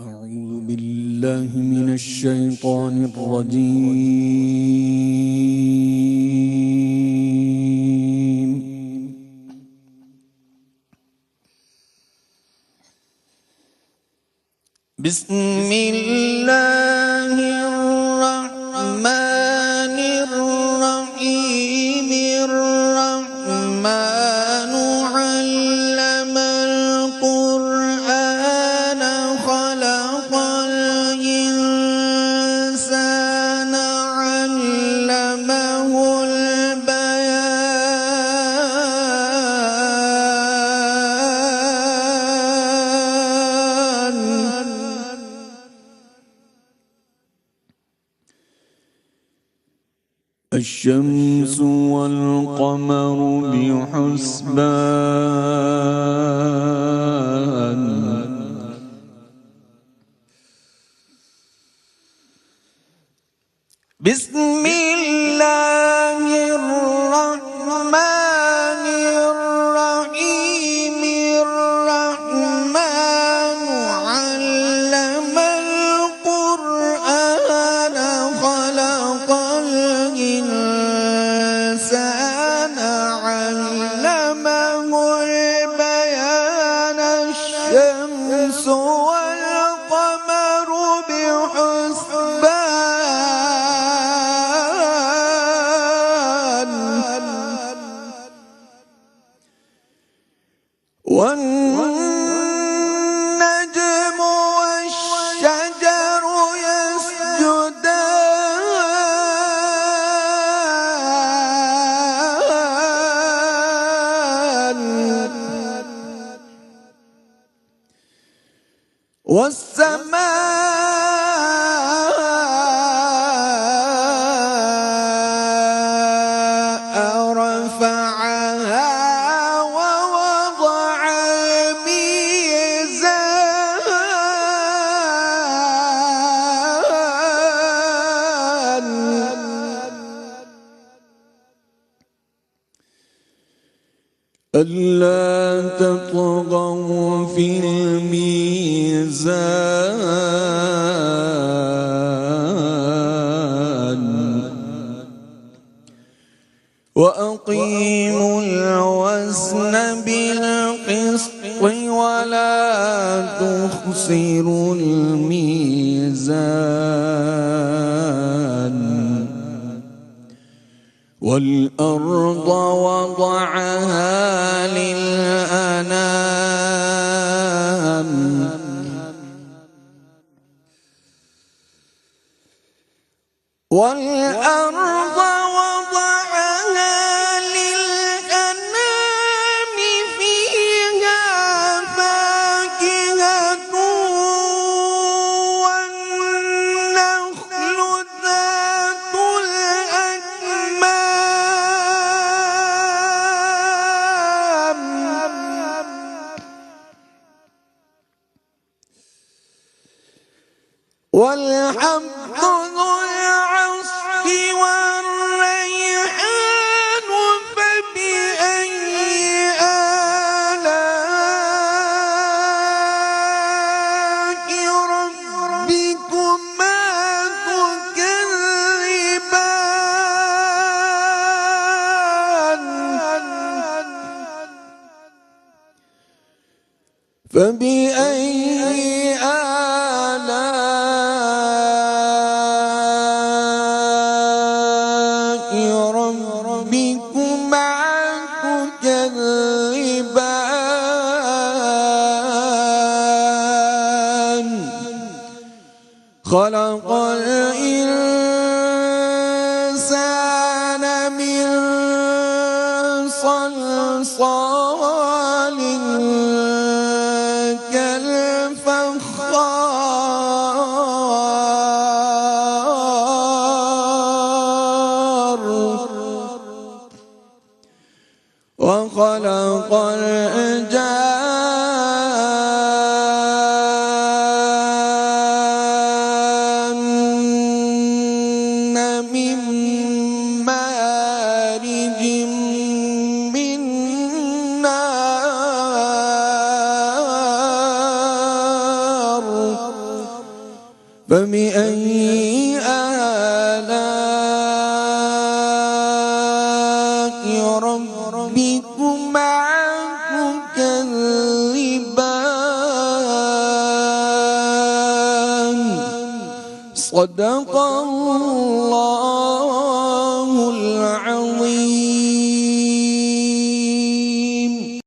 أعوذ بالله من الشيطان الرجيم. بسم الله الرحمن الرحيم. الرحمن علم القرآن خلق الإنسان علمه البيان. الشمس والقمر بحسبان. بسم الله الرحمن الرحيم. الرحمن علم القرآن خلق الإنسان علمه البيان. الشمس والقمر بحسبان. والنجم والشجر يسجدان. والسماء رفعها ووضع الميزان. ألا تطغوا في الميزان وأقيموا الوزن بالقسط ولا تخسروا الميزان. والأرض وضعها للأنام. والأرض وضعها للأنام فيها فاكهة والنخل ذات الأكمام والحب ذو العصف والريحان. فبأي آلاء ربكما تكذبان. فبأي ربكما تكذبان. خلق الإنسان من صلصال كالفخار. وخلق الجان من فبأي آلاء ربكما تكذبان صدق الله العظيم.